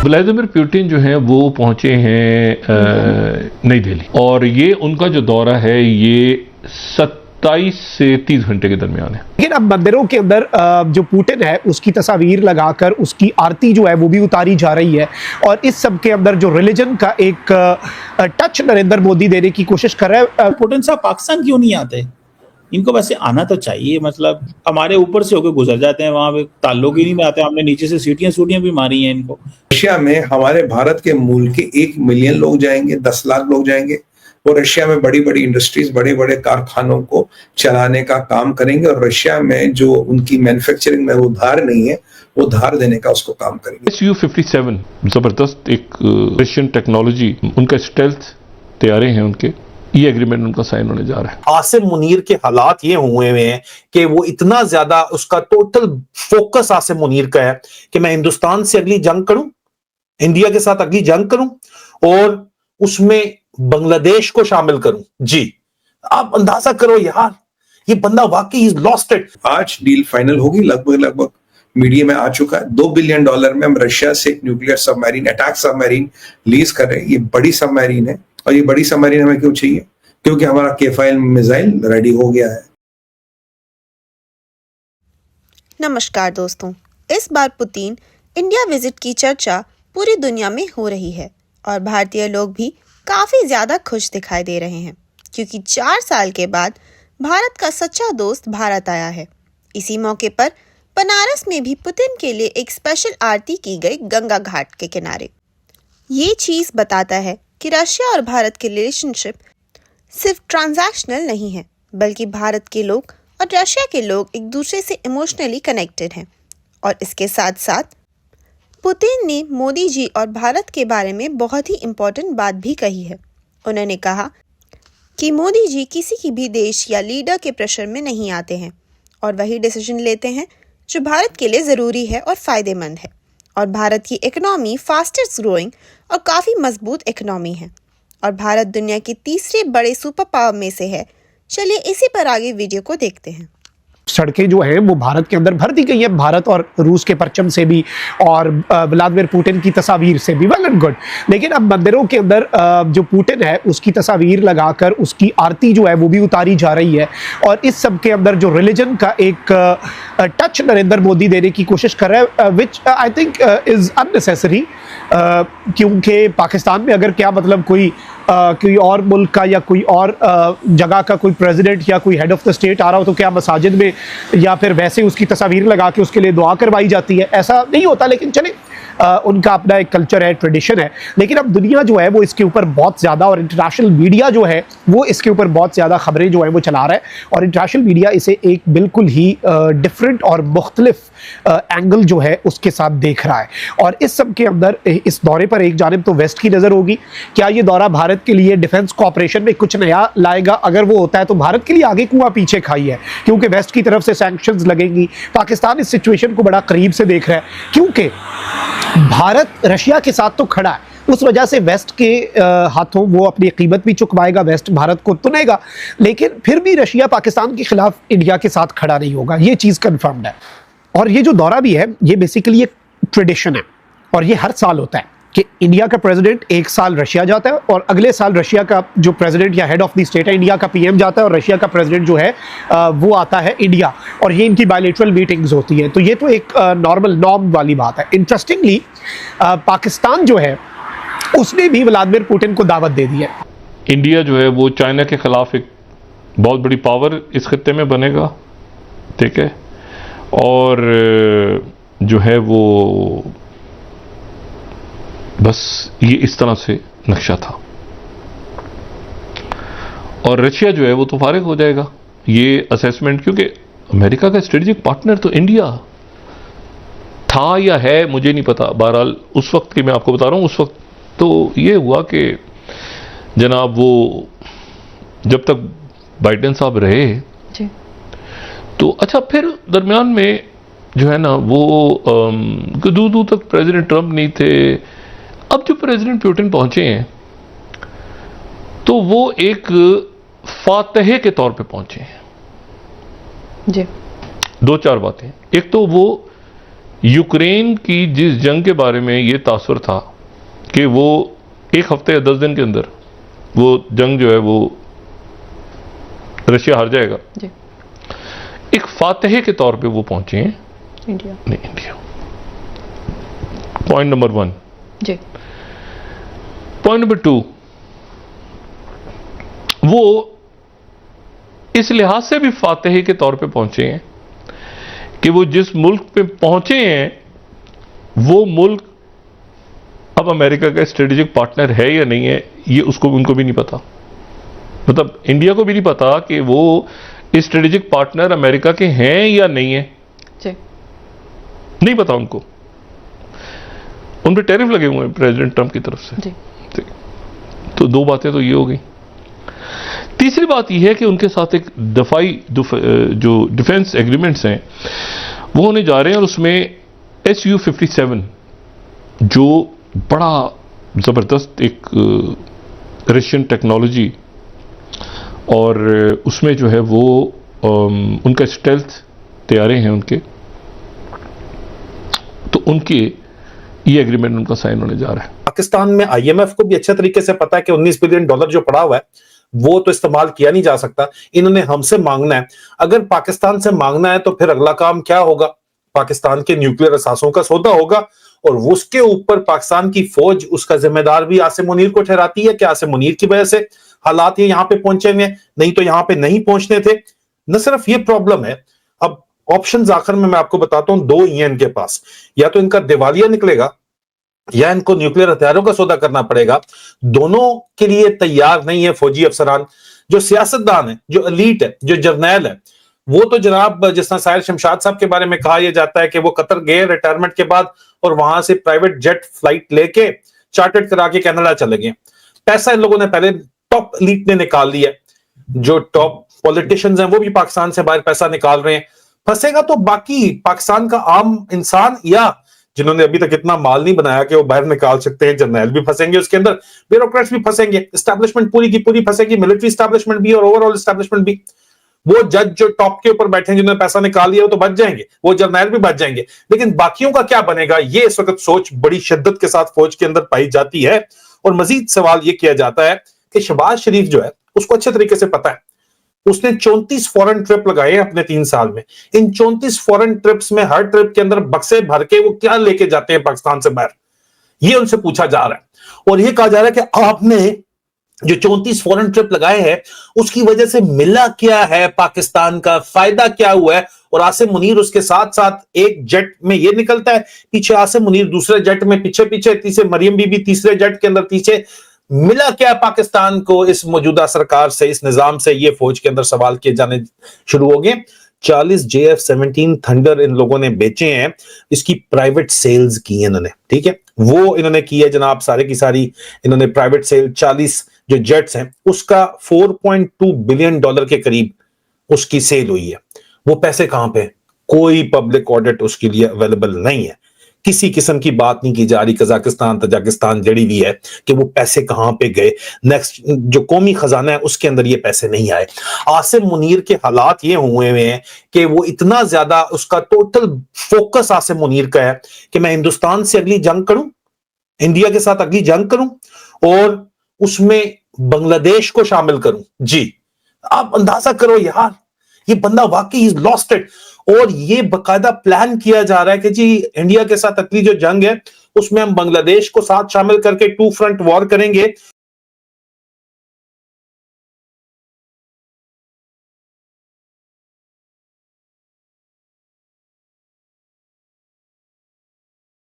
Vladimir Putin जो हैं वो पहुंचे हैं नई दिल्ली, और ये उनका जो दौरा है ये 27 से 30 घंटे के दरमियान है। लेकिन अब मंदिरों के अंदर जो पुतिन है उसकी तस्वीर लगाकर उसकी आरती जो है वो भी उतारी जा रही है, और इस सब के अंदर जो रिलीजन का एक टच नरेंद्र मोदी देने की कोशिश कर रहा है। पुतिन साहब पाकिस्तान क्यों नहीं आते? इनको वैसे आना तो चाहिए, मतलब हमारे ऊपर से होकर गुजर जाते हैं, वहां पे ताल्लुक ही नहीं आते। हमने नीचे से सीटियां भी मारी हैं इनको। रशिया में हमारे भारत के मूल के 1 मिलियन लोग जाएंगे, 10 लाख लोग जाएंगे, और रशिया में बड़ी बड़ी इंडस्ट्रीज, बड़े बड़े कारखानों को चलाने का काम करेंगे, और रशिया में जो उनकी मैन्युफैक्चरिंग में उधार नहीं है वो धार देने का उसको काम करेंगे। Su-57 जबरदस्त एक रशियन टेक्नोलॉजी, उनका स्टेल्थ तैयारी है उनके, ये एग्रीमेंट उनका साइन होने जा रहा है। आसिम मुनीर के हालात ये हुए हैं कि वो इतना ज्यादा, उसका टोटल फोकस आसिम मुनीर का है कि मैं हिंदुस्तान से अगली जंग करूं, इंडिया के साथ अगली जंग करूं और उसमें बांग्लादेश को शामिल करूं। जी आप अंदाजा करो यार, ये बंदा वाकई इज लॉस्ट इट। आज डील फाइनल होगी, लगभग मीडिया में आ चुका है। $2 बिलियन में हम रशिया से एक nuclear submarine, attack submarine lease कर रहे हैं। ये बड़ी सबमरीन है, और ये बड़ी सबमरीन हमें क्यों चाहिए? क्योंकि हमारा केफाइल मिसाइल रेडी हो गया है। नमस्कार दोस्तों, इस बार पुतिन इंडिया विजिट की चर्चा पूरी दुनिया में हो रही है और भारतीय लोग भी काफी ज्यादा खुश दिखाई दे रहे हैं, क्योंकि 4 साल के बाद भारत का सच्चा दोस्त भारत आया है। इसी मौके पर बनारस में भी पुतिन के लिए एक स्पेशल आरती की गई गंगा घाट के किनारे। ये चीज बताता है कि रशिया और भारत के रिलेशनशिप सिर्फ ट्रांजैक्शनल नहीं है, बल्कि भारत के लोग और रशिया के लोग एक दूसरे से इमोशनली कनेक्टेड हैं। और इसके साथ साथ पुतिन ने मोदी जी और भारत के बारे में बहुत ही इम्पोर्टेंट बात भी कही है। उन्होंने कहा कि मोदी जी किसी की भी देश या लीडर के प्रेशर में नहीं आते हैं और वही डिसीजन लेते हैं जो भारत के लिए ज़रूरी है और फ़ायदेमंद है। और भारत की इकोनॉमी फास्टेस्ट ग्रोइंग और काफ़ी मजबूत इकोनॉमी है, और भारत दुनिया के तीसरे बड़े सुपर पावर में से है। चलिए इसी पर आगे वीडियो को देखते हैं। सड़कें जो हैं वो भारत के अंदर भर दी गई हैं, भारत और रूस के परचम से भी और व्लादिमीर पुतिन की तस्वीर से भी। Well and good. लेकिन अब मंदिरों के अंदर जो पुतिन है उसकी तस्वीर लगाकर उसकी आरती जो है वो भी उतारी जा रही है, और इस सब के अंदर जो रिलीजन का एक टच नरेंद्र मोदी देने की कोशिश कर रहा है, विच आई थिंक इज़ अननेसेसरी। क्योंकि पाकिस्तान में अगर क्या मतलब कोई और मुल्क का या कोई और जगह का कोई प्रेसिडेंट या कोई हेड ऑफ द स्टेट आ रहा हो तो क्या मसाजिद में या फिर वैसे उसकी तस्वीर लगा के उसके लिए दुआ करवाई जाती है? ऐसा नहीं होता। लेकिन चले उनका अपना एक कल्चर है, ट्रेडिशन है। लेकिन अब दुनिया जो है वो इसके ऊपर बहुत ज़्यादा, और इंटरनेशनल मीडिया जो है वो इसके ऊपर बहुत ज़्यादा खबरें जो है वो चला रहा है, और इंटरनेशनल मीडिया इसे एक बिल्कुल ही डिफरेंट और मुख्तलिफ एंगल जो है उसके साथ देख रहा है। और इस सब के अंदर इस दौरे पर एक जानिब तो वेस्ट की नज़र होगी, क्या ये दौरा भारत के लिए डिफेंस कॉपरेशन में कुछ नया लाएगा? अगर वो होता है तो भारत के लिए आगे कुआं पीछे खाई है, क्योंकि वेस्ट की तरफ से सैंक्शंस लगेंगी। पाकिस्तान इस सिचुएशन को बड़ा करीब से देख रहा है, क्योंकि भारत रशिया के साथ तो खड़ा है, उस वजह से वेस्ट के हाथों वो अपनी कीमत भी चुकवाएगा, वेस्ट भारत को तुनेगा। लेकिन फिर भी रशिया पाकिस्तान के खिलाफ इंडिया के साथ खड़ा नहीं होगा, ये चीज़ कन्फर्म्ड है। और ये जो दौरा भी है ये बेसिकली एक ट्रेडिशन है, और ये हर साल होता है कि इंडिया का प्रेसिडेंट एक साल रशिया जाता है, और अगले साल रशिया का जो प्रेसिडेंट या हेड ऑफ द स्टेट है इंडिया का पीएम जाता है, और रशिया का प्रेसिडेंट जो है वो आता है इंडिया, और ये इनकी बायलैटरल मीटिंग्स होती हैं। तो ये तो एक नॉर्मल नॉर्म वाली बात है। इंटरेस्टिंगली पाकिस्तान जो है उसने भी व्लादिमीर पुतिन को दावत दे दी है। इंडिया जो है वो चाइना के खिलाफ एक बहुत बड़ी पावर इस खत्ते में बनेगा, ठीक है, और जो है वो बस ये इस तरह से नक्शा था। और रशिया जो है वो तो फारिग हो जाएगा, ये असेसमेंट, क्योंकि अमेरिका का स्ट्रेटेजिक पार्टनर तो इंडिया था या है मुझे नहीं पता। बहरहाल उस वक्त की मैं आपको बता रहा हूँ, उस वक्त तो ये हुआ कि जनाब वो जब तक बाइडेन साहब रहे जी, तो अच्छा फिर दरमियान में जो है ना वो दूर दूर तक प्रेसिडेंट ट्रंप नहीं थे। अब जो प्रेसिडेंट पुतिन पहुंचे हैं तो वो एक फातह के तौर पे पहुंचे हैं जी। 2-4 बातें। एक तो वो यूक्रेन की जिस जंग के बारे में ये तासुर था कि वो 1 हफ्ते या 10 दिन के अंदर वो जंग जो है वो रशिया हार जाएगा, जी। एक फातह के तौर पे वो पहुंचे हैं इंडिया। नहीं, इंडिया। Point number 1। जी। पॉइंट नंबर 2, वो इस लिहाज से भी फातह के तौर पे पहुंचे हैं कि वो जिस मुल्क पे पहुंचे हैं वो मुल्क अब अमेरिका का स्ट्रेटेजिक पार्टनर है या नहीं है, ये उनको भी नहीं पता। मतलब इंडिया को भी नहीं पता कि वो स्ट्रेटेजिक पार्टनर अमेरिका के हैं या नहीं है, जी। नहीं पता उनको। उन पे टैरिफ लगे हुए हैं प्रेसिडेंट ट्रंप की तरफ से, जी। तो 2 बातें तो ये हो गई। तीसरी बात यह है कि उनके साथ एक जो डिफेंस एग्रीमेंट्स हैं वो होने जा रहे हैं, और उसमें Su-57 जो बड़ा ज़बरदस्त एक रशियन टेक्नोलॉजी, और उसमें जो है वो उनका स्टेल्थ तैयारे हैं उनके, तो उनके ये एग्रीमेंट उनका साइन होने जा रहा है। पाकिस्तान में IMF को भी अच्छे तरीके से पता है कि $19 बिलियन जो पड़ा हुआ है वो तो इस्तेमाल किया नहीं जा सकता, इन्होंने हमसे मांगना है। अगर पाकिस्तान से मांगना है तो फिर अगला काम क्या होगा? पाकिस्तान के न्यूक्लियर असासों का सौदा होगा, और उसके ऊपर पाकिस्तान की फौज उसका जिम्मेदार भी आसिम मुनीर को ठहराती है कि आसिम मुनीर की वजह से हालात ये यहां पे पहुंचे हुए, नहीं तो यहां पे नहीं पहुंचने थे। न सिर्फ ये प्रॉब्लम है, अब ऑप्शंस आखिर में मैं आपको बताता हूं, 2 ही हैं इनके पास। या तो इनका दिवालिया निकलेगा या इनको न्यूक्लियर हथियारों का सौदा करना पड़ेगा। दोनों के लिए तैयार नहीं है फौजी अफसरान। जो सियासतदान है, जो एलीट है, जो जर्नैल है, वो तो जनाब जिस तरह साहिर शमशाद साहब के बारे में कहा यह जाता है कि वो कतर गए रिटायरमेंट के बाद और वहां से प्राइवेट जेट फ्लाइट लेके चार्टर्ड करा के कनाडा चले गए। पैसा इन लोगों ने पहले टॉप एलीट ने निकाल लिया। जो टॉप पॉलिटिशियंस हैं वो भी पाकिस्तान से बाहर पैसा निकाल रहे हैं। फंसेगा तो बाकी पाकिस्तान का आम इंसान, या जिन्होंने अभी तक इतना माल नहीं बनाया कि वो बाहर निकाल सकते हैं, जर्नैल भी फंसेंगे उसके अंदर, ब्यूरोक्रेट्स भी फंसेंगे, एस्टैब्लिशमेंट पूरी की पूरी फंसेगी, मिलिट्री एस्टैब्लिशमेंट भी और ओवरऑल एस्टैब्लिशमेंट भी। वो जज जो टॉप के ऊपर बैठे हैं जिन्होंने पैसा निकाल लिया वो तो बच जाएंगे, वो जर्नैल भी बच जाएंगे, लेकिन बाकियों का क्या बनेगा? ये इस वक्त सोच बड़ी शिद्दत के साथ फौज के अंदर पाई जाती है। और मजीद सवाल ये किया जाता है कि शहबाज शरीफ जो है उसको अच्छे तरीके से पता है, उसने 34 फॉरेन ट्रिप लगाए हैं अपने 3 साल में। इन 34 फॉरेन ट्रिप्स में हर ट्रिप के अंदर बक्से भर के वो क्या लेके जाते हैं पाकिस्तान से बाहर, ये उनसे पूछा जा रहा है। और ये कहा जा रहा है कि आपने जो 34 फॉरेन ट्रिप लगाए हैं उसकी वजह से मिला क्या है, पाकिस्तान का फायदा क्या हुआ है। और आसिम मुनीर उसके साथ साथ एक जेट में ये निकलता है, पीछे आसिम मुनीर दूसरे जेट में पीछे पीछे, तीसरे मरियम बीबी तीसरे जेट के अंदर पीछे। मिला क्या पाकिस्तान को इस मौजूदा सरकार से, इस निजाम से? ये फौज के अंदर सवाल किए जाने शुरू हो गए। 40 JF-17 थंडर इन लोगों ने बेचे हैं, इसकी प्राइवेट सेल्स की है इन्होंने, ठीक है, वो इन्होंने की है जनाब, सारे की सारी इन्होंने प्राइवेट सेल। 40 जो जेट्स हैं उसका $4.2 बिलियन के करीब उसकी सेल हुई है। वो पैसे कहां पे? कोई पब्लिक ऑडिट उसके लिए अवेलेबल नहीं है, किसी किस्म की बात नहीं की जा रही कजाकिस्तान तजाकिस्तान जड़ी भी है कि वो पैसे कहां पे गए। नेक्स्ट जो कौमी खजाना है उसके अंदर ये पैसे नहीं आए। आसिम मुनीर के हालात ये हुए हैं कि वो इतना ज्यादा, उसका टोटल फोकस आसिम मुनीर का है कि मैं हिंदुस्तान से अगली जंग करूं, इंडिया के साथ अगली जंग करूं और उसमें बांग्लादेश को शामिल करूं। जी, आप अंदाजा करो यार, ये बंदा वाकई इज लॉस्ट इट। और ये बकायदा प्लान किया जा रहा है कि जी इंडिया के साथ अगली जो जंग है उसमें हम बांग्लादेश को साथ शामिल करके 2 फ्रंट वॉर करेंगे